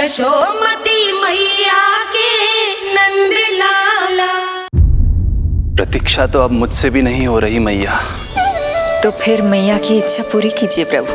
यशोमती मैया के नंद लाला। प्रतीक्षा तो अब मुझसे भी नहीं हो रही मैया। तो फिर मैया की इच्छा पूरी कीजिए प्रभु।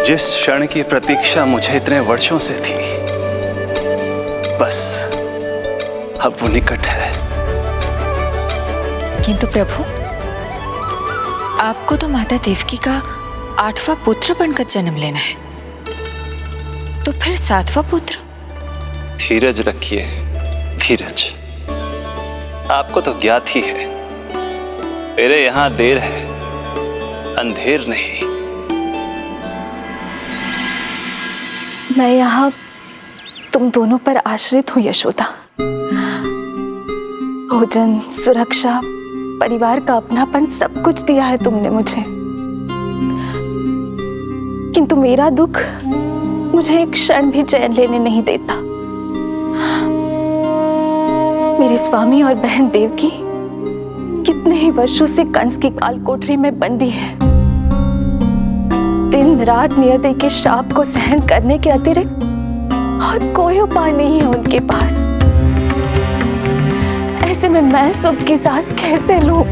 जिस क्षण की प्रतीक्षा मुझे इतने वर्षों से थी, बस अब वो निकट है। किंतु प्रभु, आपको तो माता देवकी का 8वां पुत्र बनकर जन्म लेना है, तो फिर 7वां पुत्र? धीरज रखिए, धीरज। आपको तो ज्ञात ही है, मेरे यहां देर है, अंधेर नहीं। मैं यहाँ तुम दोनों पर आश्रित हूँ यशोदा। भोजन, सुरक्षा, परिवार का अपनापन सब कुछ दिया है तुमने मुझे, किंतु मेरा दुख मुझे एक क्षण भी चैन लेने नहीं देता। मेरे स्वामी और बहन देवकी कितने ही वर्षों से कंस की काल कोठरी में बंदी है। दिन रात नियति के शाप को सहन करने के अतिरिक्त और कोई उपाय नहीं है उनके पास। ऐसे में मैं सुख की सांस कैसे लूं?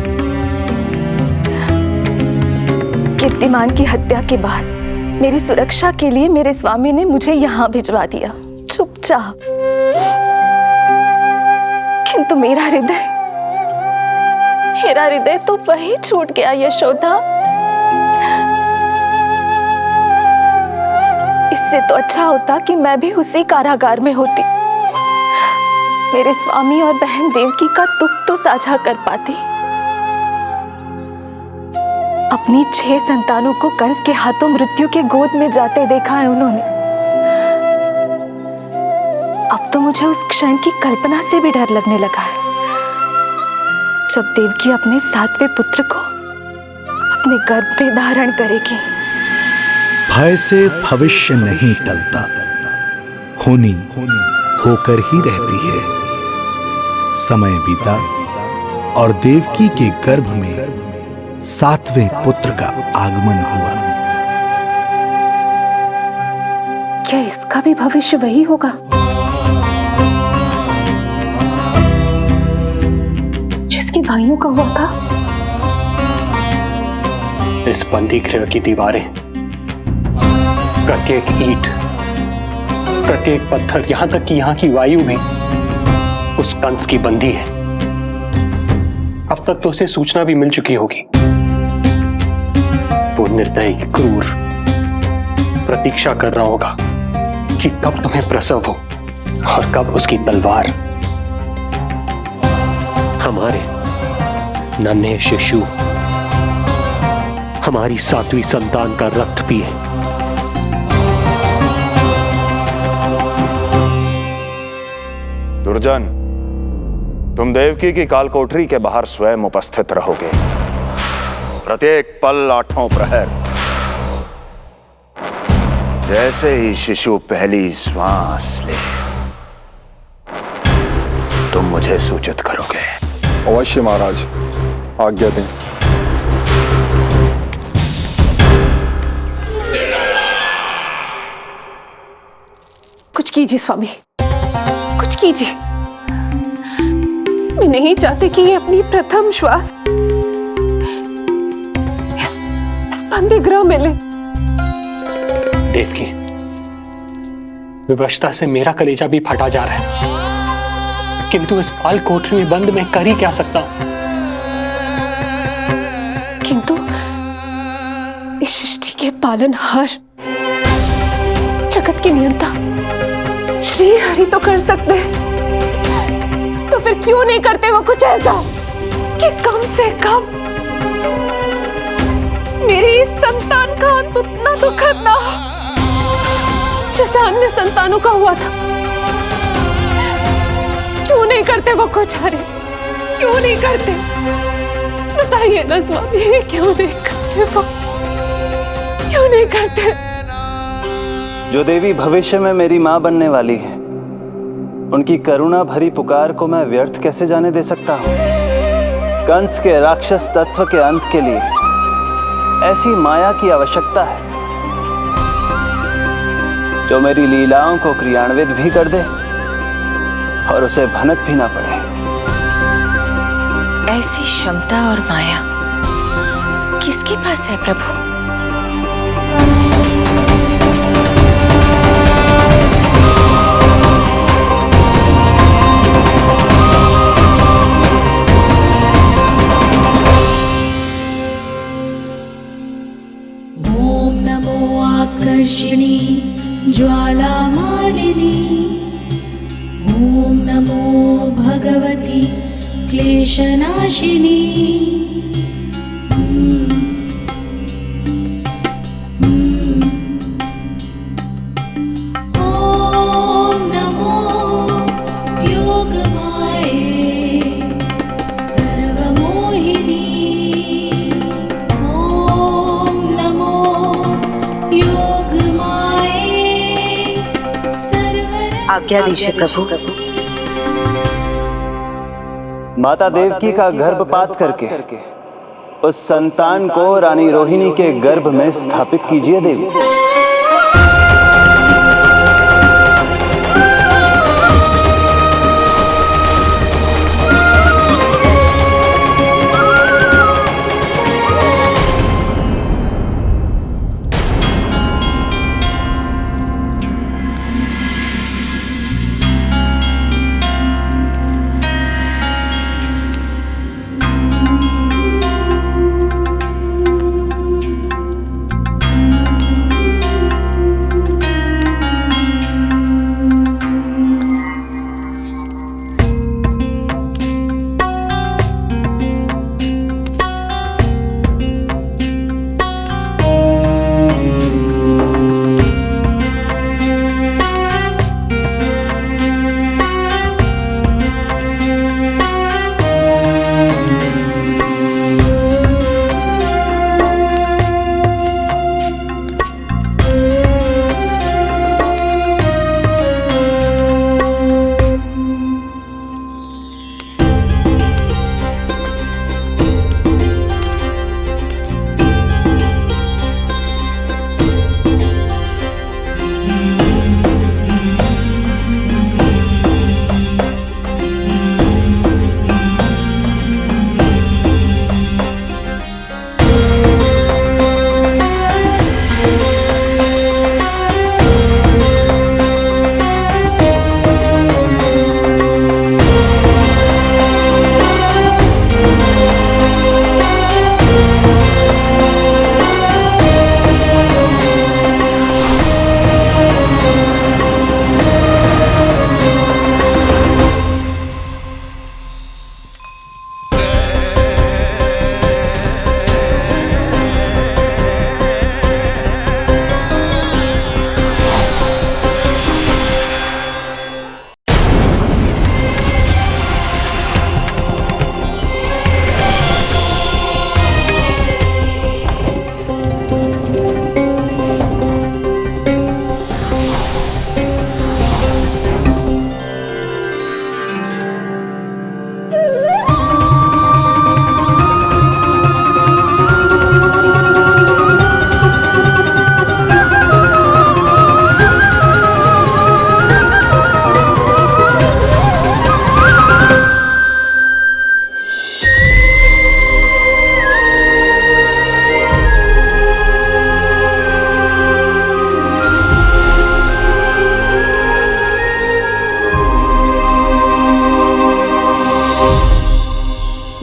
कीर्तिमान की हत्या के बाद मेरी सुरक्षा के लिए मेरे स्वामी ने मुझे यहाँ भिजवा दिया, चुपचाप। किंतु मेरा हृदय तो वही छूट गया यशोदा। इससे तो अच्छा होता कि मैं भी उसी कारागार में होती, मेरे स्वामी और बहन देवकी का दुख तो साझा कर पाती। अपनी 6 संतानों को कंस के हाथों मृत्यु के गोद में जाते देखा है उन्होंने। अब तो मुझे उस क्षण की कल्पना से भी डर लगने लगा है, जब देवकी अपने 7वें पुत्र को अपने गर्भ में धारण करेगी। भय से भविष्य नहीं टलता, होनी होकर ही रहती है। समय बीता और देवकी के गर्भ में 7वें पुत्र का आगमन हुआ। क्या इसका भी भविष्य वही होगा जिसके भाइयों का हुआ था? इस बंदी गृह की दीवारें, प्रत्येक ईंट, प्रत्येक पत्थर, यहां तक कि यहां की वायु भी उस कंस की बंदी है। अब तक तो उसे सूचना भी मिल चुकी होगी। वो निर्दयी, क्रूर प्रतीक्षा कर रहा होगा कि कब तुम्हें प्रसव हो और कब उसकी तलवार हमारे नन्हे शिशु, हमारी 7वीं संतान का रक्त पिए। दुर्जन, तुम देवकी की कालकोठरी के बाहर स्वयं उपस्थित रहोगे, प्रत्येक पल 8वां प्रहर। जैसे ही शिशु पहली श्वास ले, तुम मुझे सूचित करोगे। अवश्य महाराज, आज्ञा दें। कुछ कीजिए स्वामी, कुछ कीजिए। मैं नहीं चाहती कि ये अपनी प्रथम श्वास इस बंदी गृह में ले। देवकी, विवशता से मेरा कलेजा भी फटा जा रहा है, किंतु इस काल कोठरी में बंद मैं कर ही क्या सकता हूं? किंतु इस सृष्टि के पालनहार, जगत की नियंता श्री हरि तो कर सकते हैं, तो फिर क्यों नहीं करते वो कुछ ऐसा कि कम से कम मेरी इस संतान का अंत उतना दुखद ना हो जैसा अन्य संतानों का हुआ था। क्यों नहीं करते वो कुछ? हरे क्यों नहीं करते? बताइए ना स्वामी, क्यों नहीं करते वो? क्यों नहीं करते? जो देवी भविष्य में मेरी मां बनने वाली है, उनकी करुणा भरी पुकार को मैं व्यर्थ कैसे जाने दे सकता हूं? कंस के राक्षस तत्व के अंत के लिए ऐसी माया की आवश्यकता है जो मेरी लीलाओं को क्रियान्वित भी कर दे और उसे भनक भी ना पड़े। ऐसी क्षमता और माया किसके पास है प्रभु? ॐ नमो आकर्षिणी ज्वालामालिनी, ॐ नमो भगवती क्लेशनाशिनी। ॐ नमो योगमाये सर्वमोहिनी, ॐ नमो योगमाये आज्ञा दीजिए प्रभु। माता देवकी का गर्भपात करके उस संतान को रानी रोहिणी के गर्भ में स्थापित कीजिए देवी।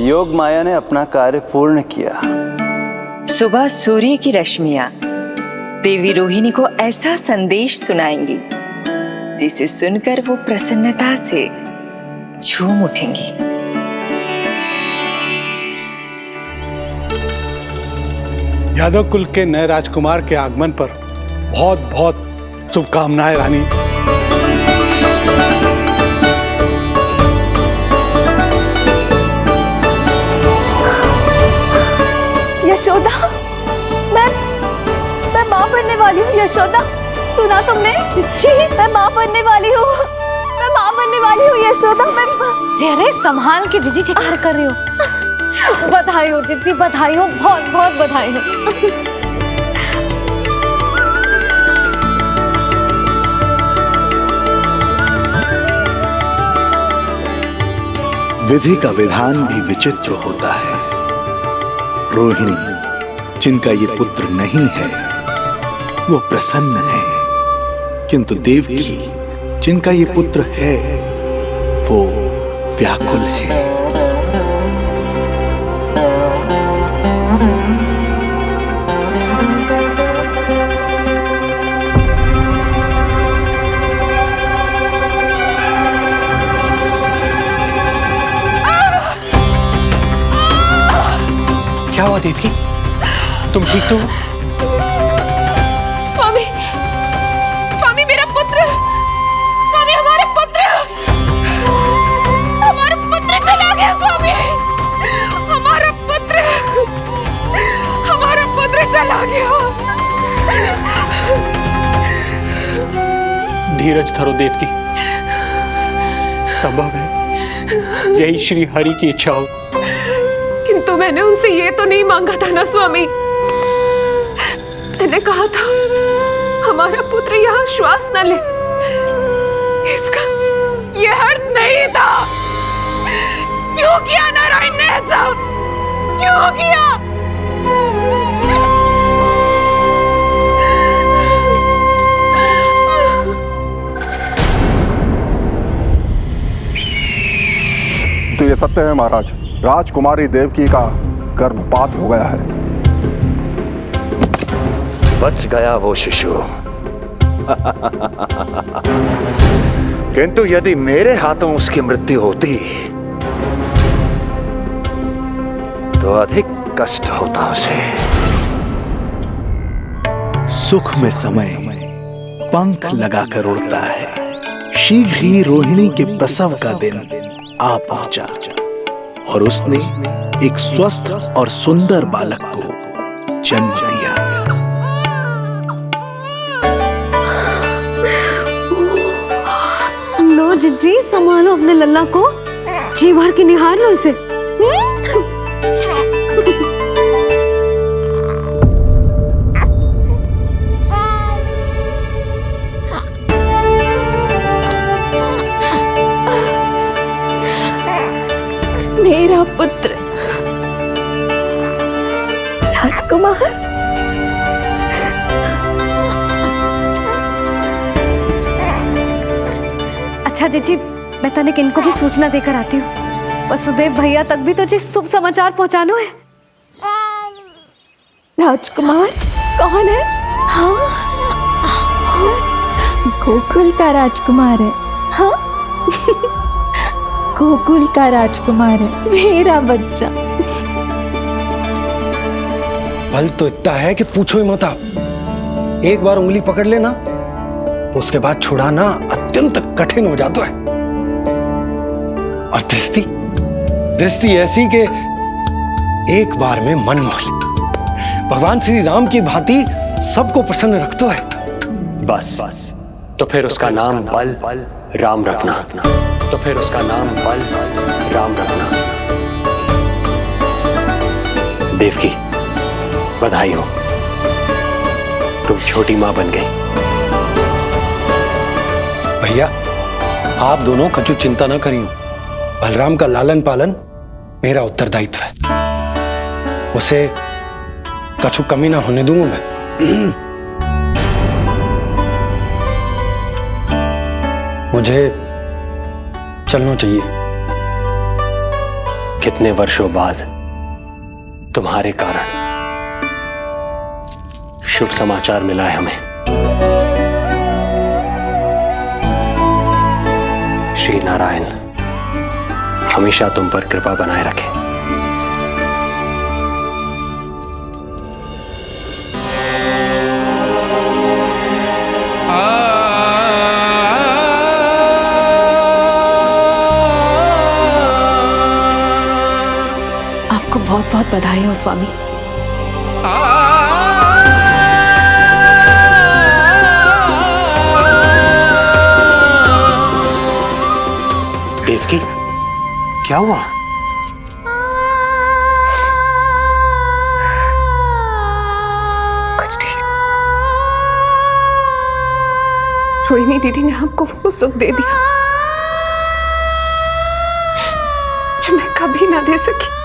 योग माया ने अपना कार्य पूर्ण किया। सुबह सूर्य की रश्मियां देवी रोहिणी को ऐसा संदेश सुनाएंगी जिसे सुनकर वो प्रसन्नता से झूम उठेंगी। यादव कुल के नए राजकुमार के आगमन पर बहुत बहुत शुभकामनाएं रानी। यशोदा, मैं माँ बनने वाली हूँ। यशोदा, सुना तुमने? चिच्ची, मैं माँ बनने वाली हूँ। मैं माँ बनने वाली हूँ यशोदा। अरे संभाल के जीजी चिकार कर रही हो। बधाई हो जीजी, बधाई हो, बहुत बहुत बधाई हो। विधि का विधान भी विचित्र होता है। रोहिणी, जिनका ये पुत्र नहीं है, वो प्रसन्न है, किंतु देवकी, जिनका ये पुत्र है, वो व्याकुल है। क्या हुआ देवकी? तुम ठीक तो हो? स्वामी, स्वामी मेरा पुत्र, स्वामी हमारा पुत्र चला गया। स्वामी, हमारा पुत्र चला गया। धीरज धरो देवकी, संभव है यही श्री हरि की इच्छा हो। किंतु मैंने उनसे ये तो नहीं मांगा था ना स्वामी। मैंने कहा था हमारा पुत्र यहाँ श्वास न ले। इसका ये अर्थ नहीं था। क्यों किया नारायण ने ऐसा? क्यों किया? तो ये सत्य है महाराज, राजकुमारी देवकी का गर्भपात हो गया है। बच गया वो शिशु। किंतु यदि मेरे हाथों उसकी मृत्यु होती तो अधिक कष्ट होता उसे। सुख में समय पंख लगाकर उड़ता है। शीघ्र ही रोहिणी के प्रसव का दिन आ पहुंचा और उसने एक स्वस्थ और सुंदर बालक को जन्म दिया। लो जिज्जी, संभालो अपने लल्ला को, जी भर के निहार लो इसे। मेरा पुत्र राजकुमार। अच्छा जीजी, मैं तनिक इनको भी सूचना देकर आती हूँ। वसुदेव भैया तक भी तुझे शुभ समाचार पहुंचाना है। राजकुमार कौन है? हाँ, गोकुल का राजकुमार है। हाँ, गोकुल का राजकुमार है मेरा बच्चा। बल तो इतना है कि पूछो ही मत आप। एक बार उंगली पकड़ लेना तो उसके बाद छुड़ाना अत्यंत कठिन हो जाता है। और दृष्टि ऐसी कि एक बार में मन मोह ले। भगवान श्री राम की भांति सबको प्रसन्न रखता है। बस तो फिर उसका नाम बल राम रखना। तो फिर उसका नाम बल राम रखना। देवकी, बधाई हो, तुम छोटी मां बन गई। भैया, आप दोनों कछु चिंता न करियो। बलराम का लालन पालन मेरा उत्तरदायित्व है। उसे कछु कमी ना होने दूंगा मैं। मुझे चलना चाहिए। कितने वर्षों बाद तुम्हारे कारण शुभ समाचार मिला है हमें। श्री नारायण हमेशा तुम पर कृपा बनाए रखे। आपको बहुत बहुत बधाई हो स्वामी। देवकी, क्या हुआ? कुछ नहीं। रोहिणी दीदी ने हमको वो सुख दे दिया कभी ना दे सकी।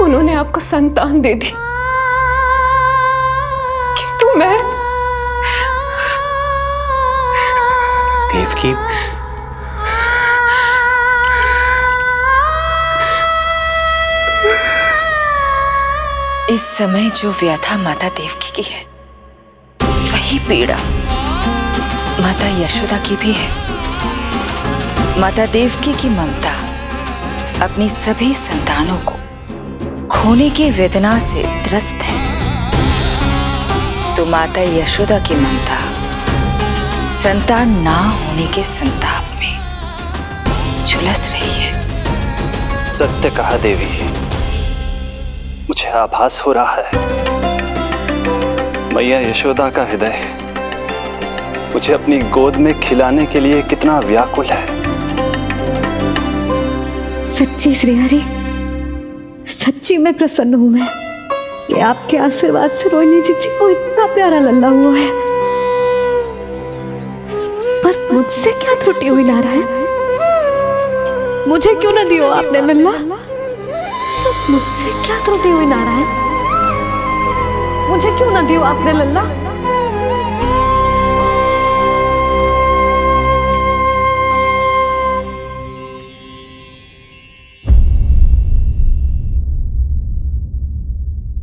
उन्होंने आपको संतान दे दी, किंतु मैं देवकी, इस समय जो व्यथा माता देवकी की है, वही पीड़ा माता यशोदा की भी है। माता देवकी की ममता अपनी सभी संतानों को खोने की वेदना से त्रस्त है, तो माता यशोदा की ममता संतान ना होने के संताप में झुलस रही है। सत्य कहा देवी, मुझे आभास हो रहा है मैया यशोदा का हृदय मुझे अपनी गोद में खिलाने के लिए कितना व्याकुल है। सच्ची श्री हरि, सच्ची मैं प्रसन्न हूं मैं कि आपके आशीर्वाद से रोहिणी जीजी को इतना प्यारा लल्ला हुआ है। पर मुझसे क्या त्रुटि हुई नारायण? मुझे क्यों न दियो आपने लल्ला? मुझसे क्या त्रुटि हुई नारायण? मुझे क्यों न दियो आपने लल्ला?